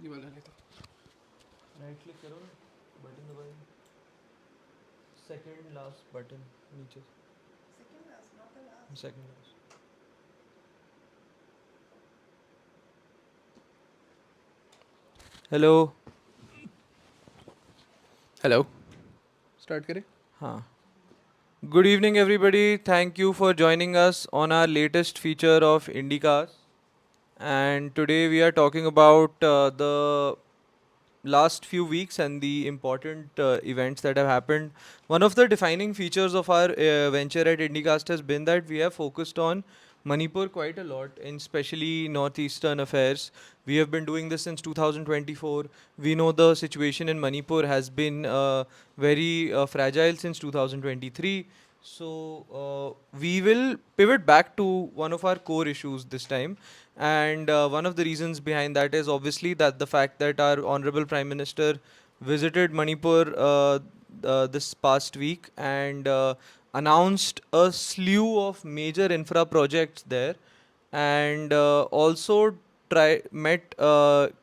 ये वाला नहीं था. राइट क्लिक करो ना, बटन दबाइए, सेकंड लास्ट बटन नीचे, second last. Hello. Hello. Start करें. हाँ. Good evening, everybody. Thank you for joining us on our latest feature of Indicast. And today we are talking about the last few weeks and the important events that have happened. One of the defining features of our venture at Indicast has been that we have focused on Manipur quite a lot, in especially northeastern affairs. We have been doing this since 2024. We know the situation in Manipur has been very fragile since 2023. So we will pivot back to one of our core issues this time, and one of the reasons behind that is obviously that the fact that our honorable prime minister visited Manipur this past week and announced a slew of major infra projects there, and also met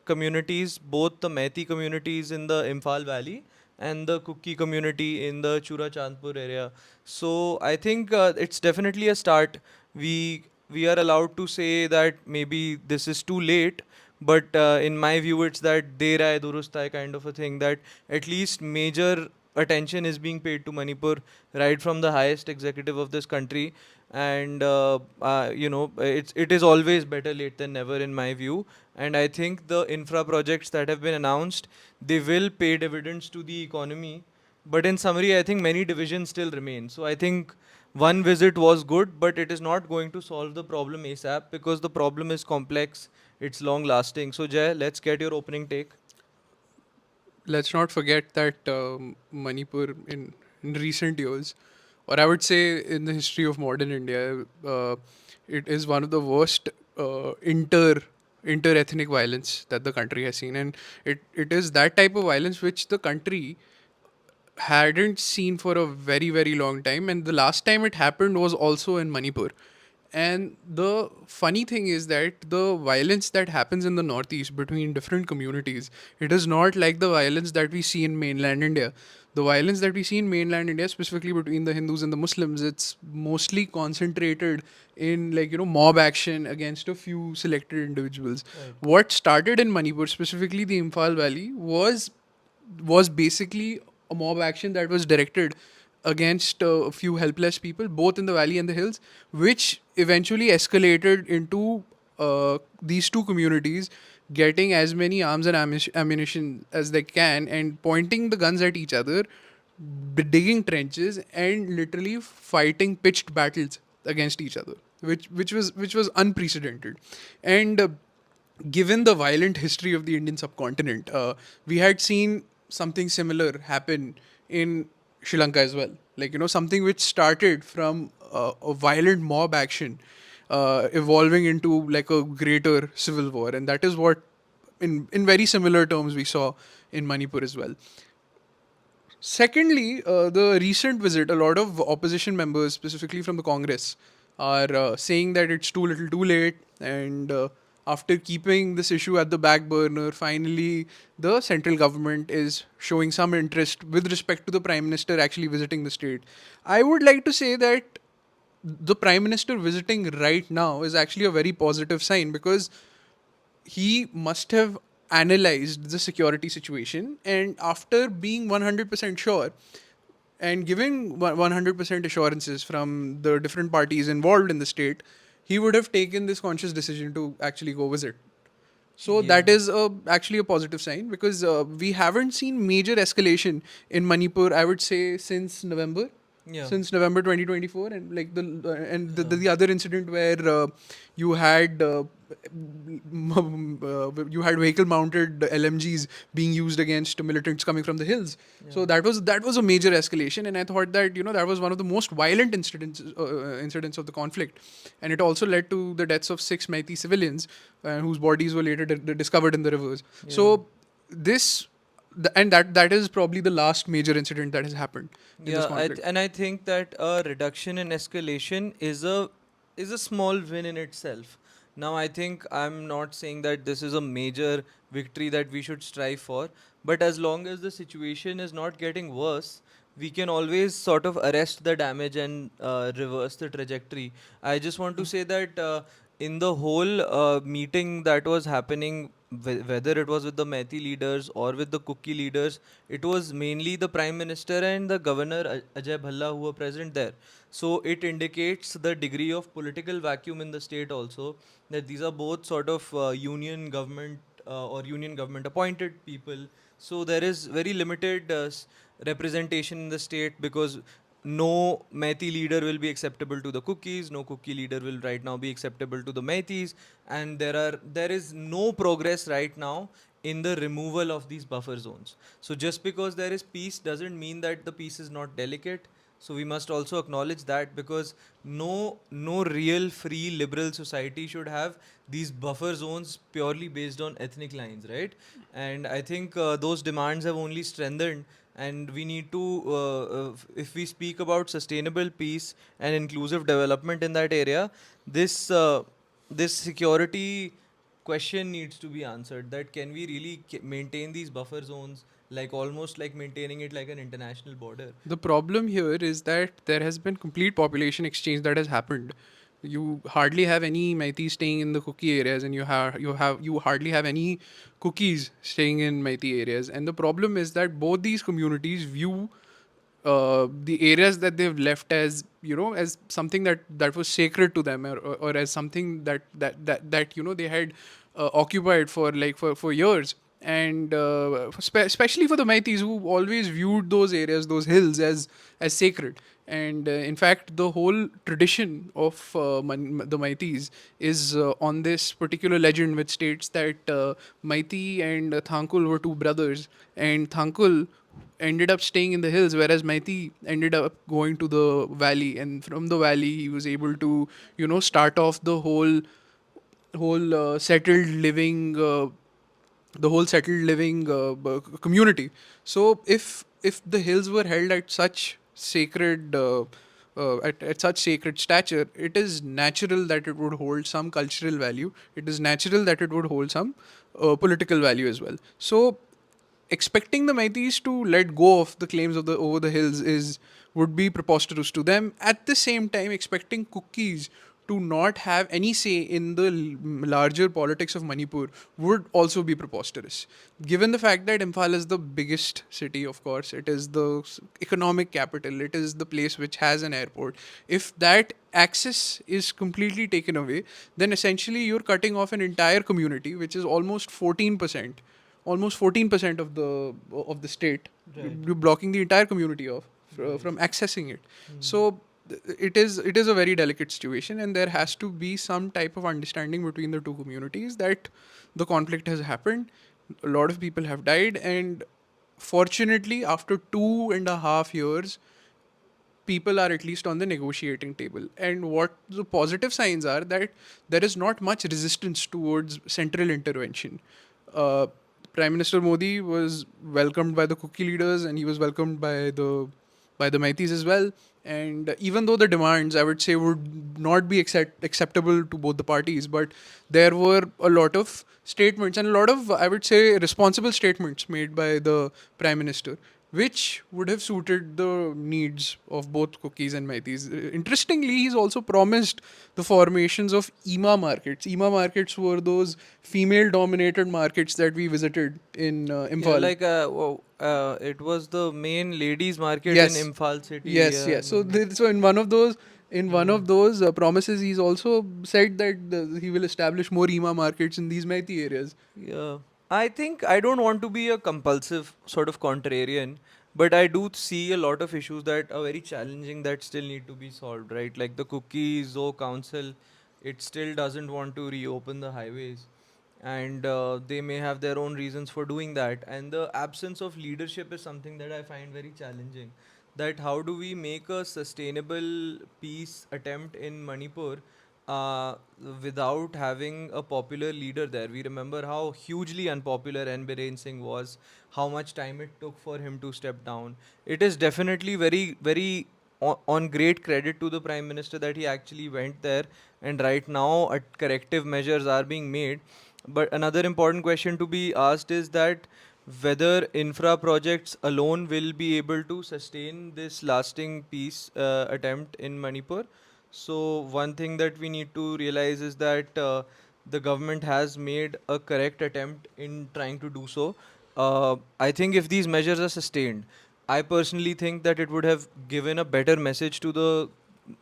communities, both the Methi communities in the Imphal Valley and the Kukki community in the Chura Chandpur area. So I think it's definitely a start. We are allowed to say that maybe this is too late, but in my view, it's that der aaye durust aaye kind of a thing, that at least major attention is being paid to Manipur right from the highest executive of this country. And it is always better late than never in my view. And I think the infra projects that have been announced, they will pay dividends to the economy. But in summary, I think many divisions still remain. So I think one visit was good, but it is not going to solve the problem ASAP because the problem is complex, it's long lasting. So Jay, let's get your opening take. Let's not forget that Manipur in recent years, or I would say in the history of modern India, it is one of the worst inter ethnic violence that the country has seen, and it is that type of violence which the country hadn't seen for a very very long time, and the last time it happened was also in Manipur. And the funny thing is that the violence that happens in the northeast between different communities, it is not like the violence that we see in mainland India. The violence that we see in mainland India, specifically between the Hindus and the Muslims, it's mostly concentrated in, like, mob action against a few selected individuals. Right. What started in Manipur, specifically the Imphal Valley, was basically a mob action that was directed against a few helpless people, both in the valley and the hills, which eventually escalated into these two communities getting as many arms and ammunition as they can and pointing the guns at each other, digging trenches, and literally fighting pitched battles against each other, which was unprecedented. And given the violent history of the Indian subcontinent, we had seen something similar happen in Sri Lanka as well. Like, something which started from a violent mob action, evolving into like a greater civil war. And that is what, in very similar terms, we saw in Manipur as well. Secondly, the recent visit, a lot of opposition members, specifically from the Congress, are saying that it's too little too late. And after keeping this issue at the back burner, finally, the central government is showing some interest with respect to the Prime Minister actually visiting the state. I would like to say that the Prime Minister visiting right now is actually a very positive sign, because he must have analyzed the security situation, and after being 100% sure and giving 100% assurances from the different parties involved in the state, he would have taken this conscious decision to actually go visit. So Yeah. that is actually a positive sign, because we haven't seen major escalation in Manipur, I would say, Yeah. since November 2024. And like Yeah. the other incident where you had you had vehicle mounted LMGs being used against militants coming from the hills. Yeah. So that was a major escalation, and I thought that that was one of the most violent incidents of the conflict, and it also led to the deaths of 6 Meitei civilians, whose bodies were later discovered in the rivers. Yeah. So this and that is probably the last major incident that has happened in this Yeah, conflict. and I think that a reduction in escalation is a small win in itself. Now, I think I'm not saying that this is a major victory that we should strive for, but as long as the situation is not getting worse, we can always sort of arrest the damage and reverse the trajectory. I just want to say that in the whole meeting that was happening, whether it was with the Methi leaders or with the Kuki leaders, it was mainly the Prime Minister and the Governor Ajay Bhalla who were present there. So it indicates the degree of political vacuum in the state also, that these are both sort of union government or union government appointed people. So there is very limited representation in the state, because no Methi leader will be acceptable to the cookies, no cookie leader will right now be acceptable to the Methis, and there is no progress right now in the removal of these buffer zones. So just because there is peace doesn't mean that the peace is not delicate. So we must also acknowledge that, because no real free liberal society should have these buffer zones purely based on ethnic lines, right? And I think those demands have only strengthened, and we need to if we speak about sustainable peace and inclusive development in that area, this security question needs to be answered, that can we really maintain these buffer zones, like almost like maintaining it like an international border. The problem here is that there has been complete population exchange that has happened. You hardly have any Meiteis staying in the Kuki areas, and you hardly have any cookies staying in Meitei areas. And the problem is that both these communities view the areas that they've left as, as something that was sacred to them, or as something that they had occupied for for years. And especially for the Meiteis, who always viewed those areas, those hills, as sacred. And in fact, the whole tradition of the Meiteis is on this particular legend, which states that Meitei and Thankul were two brothers, and Thankul ended up staying in the hills, whereas Maiti ended up going to the valley, and from the valley he was able to, start off the whole settled living, community. So if the hills were held at such sacred at such sacred stature, it is natural that it would hold some cultural value. It is natural that it would hold some political value as well. So expecting the Meiteis to let go of the claims of the over the hills is would be preposterous to them. At the same time, expecting cookies to not have any say in the larger politics of Manipur would also be preposterous. Given the fact that Imphal is the biggest city, of course, it is the economic capital, it is the place which has an airport. If that access is completely taken away, then essentially you're cutting off an entire community, which is almost 14% of the state. Right. You're blocking the entire community off Right. from accessing it. Hmm. So it is a very delicate situation, and there has to be some type of understanding between the two communities that the conflict has happened. A lot of people have died, and fortunately, after 2.5 years, people are at least on the negotiating table. And what the positive signs are, that there is not much resistance towards central intervention. Uh, Prime Minister Modi was welcomed by the Kuki leaders, and he was welcomed by the Meiteis as well. And even though the demands, I would say, would not be acceptable to both the parties, but there were a lot of statements, and a lot of, I would say, responsible statements made by the Prime Minister, which would have suited the needs of both cookies and Meiteis. Interestingly, he's also promised the formations of EMA markets. EMA markets were those female dominated markets that we visited in Yeah, Imphal. like it was the main ladies market in Yes, Imphal city. yes, Yeah, I yes. So, remember. so in one of those, Hmm. promises, he's also said that he will establish more EMA markets in these Meitei areas. Yeah. I think I don't want to be a compulsive sort of contrarian, but I do see a lot of issues that are very challenging that still need to be solved, right? Like the Cookie Zoo Council, it still doesn't want to reopen the highways, and they may have their own reasons for doing that. And the absence of leadership is something that I find very challenging. That how do we make a sustainable peace attempt in Manipur uh, without having a popular leader there? We remember how hugely unpopular N. Biren Singh was, how much time it took for him to step down. It is definitely very, very on great credit to the Prime Minister that he actually went there, and right now corrective measures are being made. But another important question to be asked is that whether infra projects alone will be able to sustain this lasting peace attempt in Manipur. So one thing that we need to realize is that the government has made a correct attempt in trying to do so. I think if these measures are sustained, I personally think that it would have given a better message to the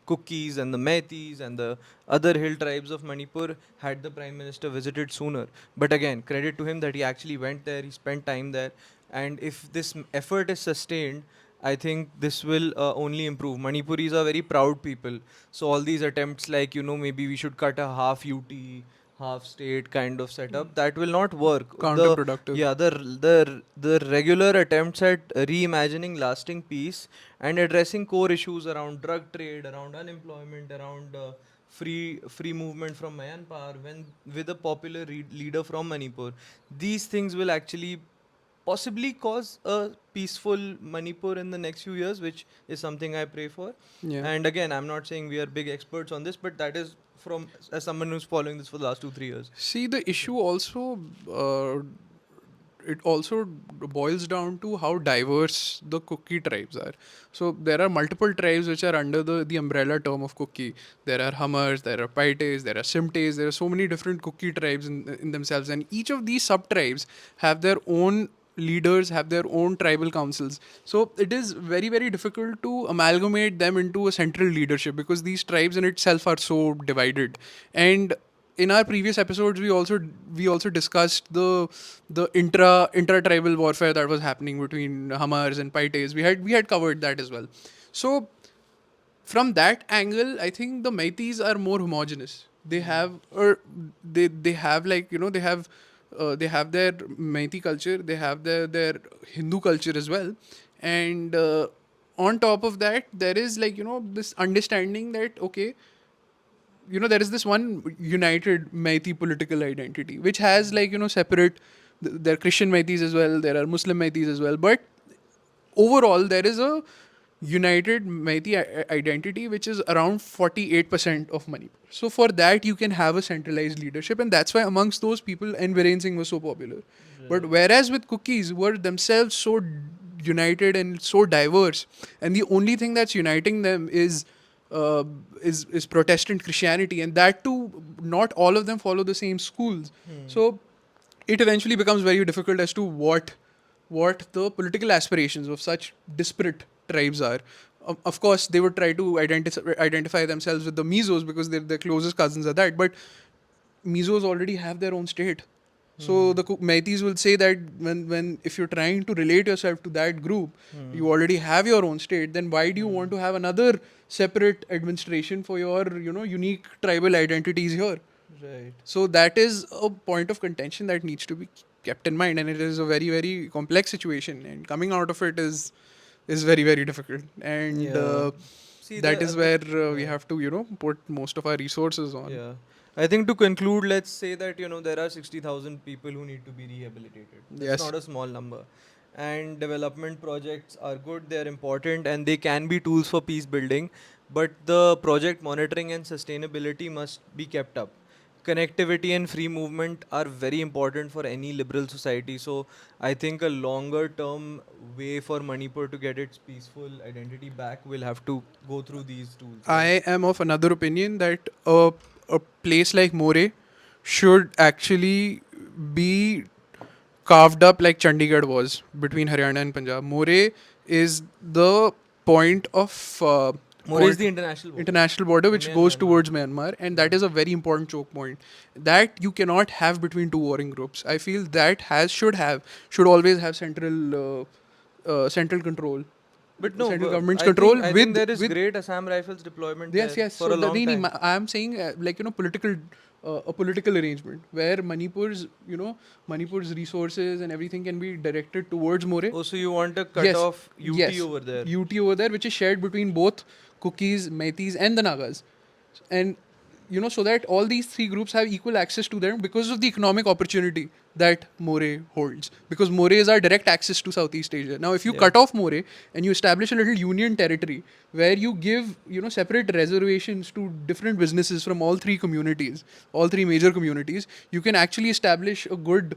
Cookies and the Meiteis and the other hill tribes of Manipur had the Prime Minister visited sooner. But again, credit to him that he actually went there, he spent time there, and if this effort is sustained, I think this will only improve. Manipuris are very proud people, so all these attempts, like maybe we should cut a half UT, half state kind of setup, that will not work. The Counterproductive. yeah, the regular attempts at reimagining lasting peace and addressing core issues around drug trade, around unemployment, around free movement from Myanmar, when with a popular leader from Manipur, these things will actually possibly cause a peaceful Manipur in the next few years, which is something I pray for. Yeah. And again, I'm not saying we are big experts on this, but that is from as someone who's following this for the last 2 3 years. See, the issue also, it also boils down to how diverse the Kuki tribes are. So there are multiple tribes which are under the umbrella term of Kuki. There are Hummers, there are Paites, there are Simtes, there are so many different Kuki tribes in themselves, and each of these sub tribes have their own leaders, have their own tribal councils. So it is very, very difficult to amalgamate them into a central leadership because these tribes in itself are so divided. And in our previous episodes, we also discussed the intra tribal warfare that was happening between Hammars and Paites. We had covered that as well. So from that angle, I think the Meiteis are more homogenous. They have, or they have, like, they have their Meitei culture, they have their Hindu culture as well, and on top of that, there is, like, this understanding that, okay, there is this one united Meitei political identity, which has, like, separate. There are Christian Meiteis as well. There are Muslim Meiteis as well. But overall, there is a united Meitei identity, which is around 48% of Manipur. So for that, you can have a centralized leadership, and that's why amongst those people, Enviren Singh was so popular. But whereas with Cookies, who were themselves so united and so diverse, and the only thing that's uniting them uh, is Protestant Christianity, and that too, not all of them follow the same schools. So it eventually becomes very difficult as to what the political aspirations of such disparate tribes are. Of course, they would try to identify themselves with the Mizos because they're their closest cousins are that, but Mizos already have their own state. So the Meiteis will say that when if you're trying to relate yourself to that group, you already have your own state. Then why do you want to have another separate administration for your unique tribal identities here? Right. So that is a point of contention that needs to be kept in mind, and it is a very, very complex situation. And coming out of it is very, very difficult. And Yeah. See, that the is other. where we Yeah. have to put most of our resources on. Yeah. I think to conclude, let's say that there are 60,000 people who need to be rehabilitated. That's Yes. not a small number. And development projects are good, they are important, and they can be tools for peace building. But the project monitoring and sustainability must be kept up. Connectivity and free movement are very important for any liberal society. So I think a longer term way for Manipur to get its peaceful identity back will have to go through these tools, I right? am of another opinion that a place like Moreh should actually be carved up like Chandigarh was between Haryana and Punjab. Moreh is the point of Moreh is the international border which Indian goes Myanmar. towards Myanmar, and that Yeah. is a very important choke point that you cannot have between two warring groups. I feel that should always have central control, But no, central government's I think control I think with there is with great Assam Rifles deployment yes, there yes. for So a long time. I am saying, like, political, a political arrangement where Manipur's resources and everything can be directed towards Moreh. Oh, so you want to cut Yes, off UT yes. over there? UT over there, which is shared between both Cookies, Meiteis, and the Nagas, and so that all these three groups have equal access to them because of the economic opportunity that Moreh holds. Because Moreh is our direct access to Southeast Asia. Now, if you Yeah. cut off Moreh and you establish a little union territory where you give, separate reservations to different businesses from all three communities, all three major communities, you can actually establish a good,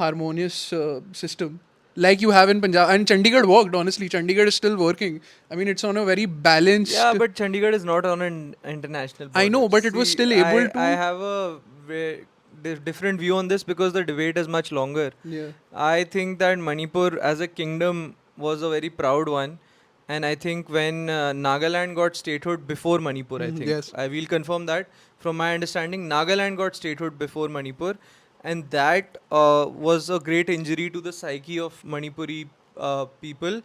harmonious system like you have in Punjab. And Chandigarh worked, honestly. Chandigarh is still working. I mean, it's on a very Yeah, balanced. but Chandigarh is not on an international I border. know, but it was See, still able I to. have a different view on this because the debate is much longer. Yeah. I think that Manipur as a kingdom was a very proud one. And I think when Nagaland got statehood before Manipur, I think. Yes. I will confirm that. From my understanding, Nagaland got statehood before Manipur. And that was a great injury to the psyche of Manipuri people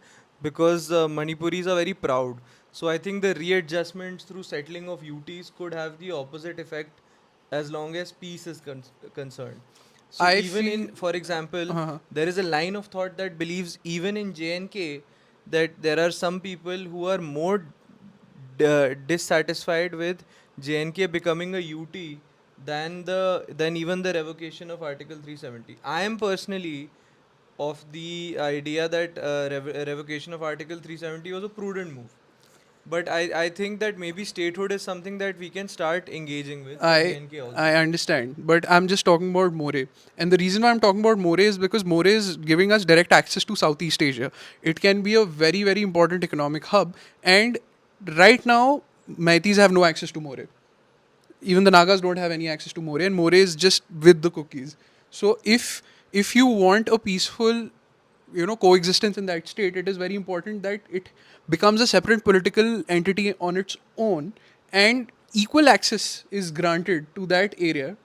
because Manipuris are very proud. So I think the readjustments through settling of UTs could have the opposite effect as long as peace is concerned. So I even feel. in, for example, Uh, there is a line of thought that believes even in JNK that there are some people who are more dissatisfied with JNK becoming a UT than even the revocation of Article 370. I am personally of the idea that revocation of Article 370 was a prudent move. But I think that maybe statehood is something that we can start engaging with for I JNK I also. understand, but I'm just talking about Moreh, and the reason why I'm talking about Moreh is because Moreh is giving us direct access to Southeast Asia. It can be a very very important economic hub, and right now Meiteis have no access to Moreh. Even the Nagas don't have any access to Moreh, and Moreh is just with the cookies. So if you want a peaceful, coexistence in that state, it is very important that it becomes a separate political entity on its own, and equal access is granted to that area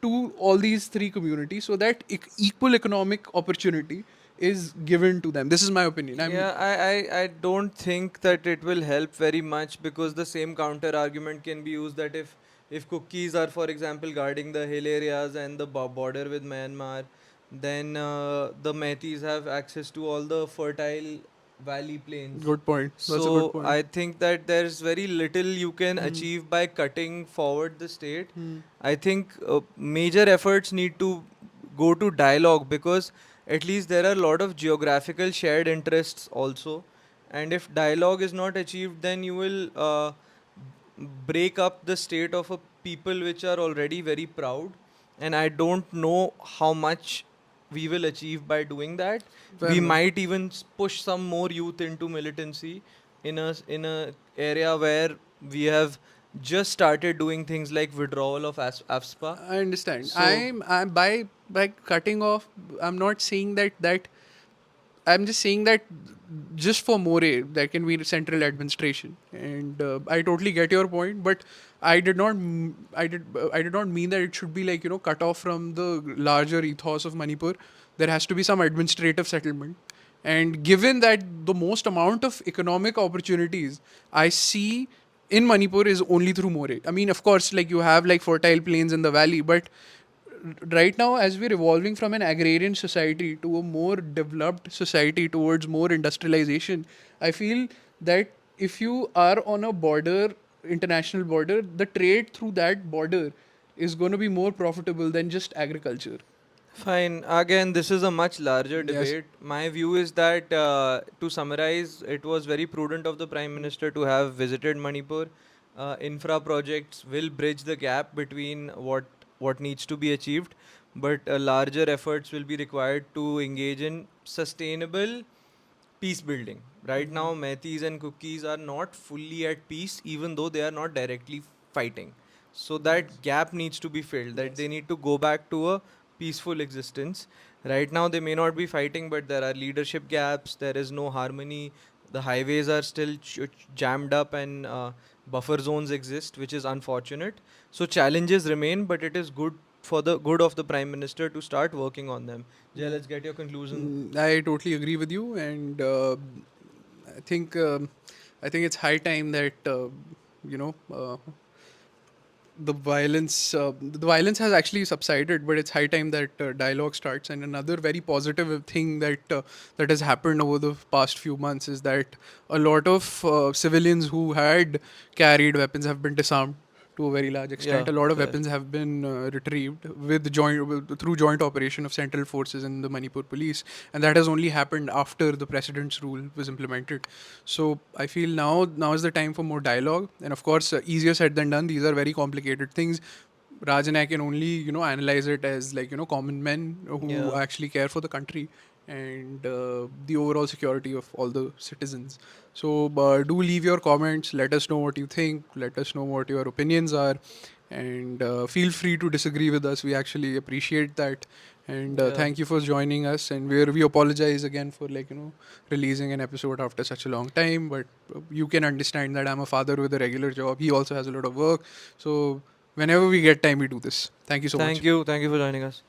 to all these three communities so that equal economic opportunity is given to them. This is my opinion. Yeah, I don't think that it will help very much because the same counter argument can be used that if cookies are, for example, guarding the hill areas and the border with Myanmar, then the Meiteis have access to all the fertile valley plains. Good point. That's a good So point. I think that there's very little you can Hmm. achieve by cutting forward the state. Hmm. I think major efforts need to go to dialogue because at least there are a lot of geographical shared interests also. And if dialogue is not achieved, then you will break up the state of a people which are already very proud. And I don't know how much we will achieve by doing that. Fair We enough. might even push some more youth into militancy in a area where we have just started doing things like withdrawal of AFSPA. I understand. So I'm by cutting off. I'm not saying that. I'm just saying that just for Moreh, there can be central administration, and I totally get your point. But I did not mean that it should be like cut off from the larger ethos of Manipur. There has to be some administrative settlement, and given that the most amount of economic opportunities I see in Manipur is only through Moreh. I mean, of course, like you have like fertile plains in the valley, but right now as we're evolving from an agrarian society to a more developed society towards more industrialization, I feel that if you are on a border, international border, the trade through that border is going to be more profitable than just agriculture. fine. Again, this is a much larger Yes. debate. My view is that, to summarize, it was very prudent of the Prime Minister to have visited Manipur. Infra projects will bridge the gap between what needs to be achieved, but larger efforts will be required to engage in sustainable peace building. Right now, Metis and Cookies are not fully at peace, even though they are not directly fighting. So that gap needs to be filled. That Yes. they need to go back to a peaceful existence. Right now, they may not be fighting, but there are leadership gaps. There is no harmony. The highways are still jammed up, and buffer zones exist, which is unfortunate. So challenges remain, but it is good for the good of the prime minister to start working on them. Jay, Yeah. let's get your conclusion. I totally agree with you, and I think um, I think it's high time that you know the violence has actually subsided, but it's high time that dialogue starts. And another very positive thing that has happened over the past few months is that a lot of civilians who had carried weapons have been disarmed. to a very large extent. Yeah, A lot of fair. weapons have been retrieved through joint operation of central forces and the Manipur police, and that has only happened after the president's rule was implemented. So I feel now is the time for more dialogue, and of course, easier said than done. These are very complicated things. Raj and I can only analyze it as like common men who Yeah, actually care for the country and the overall security of all the citizens. So do leave your comments. Let us know what you think. Let us know what your opinions are, and feel free to disagree with us. We actually appreciate that. And yeah. thank you for joining us. And we apologize again for releasing an episode after such a long time. But you can understand that I'm a father with a regular job. He also has a lot of work. So whenever we get time, we do this. Thank you so much. Thank you for joining us.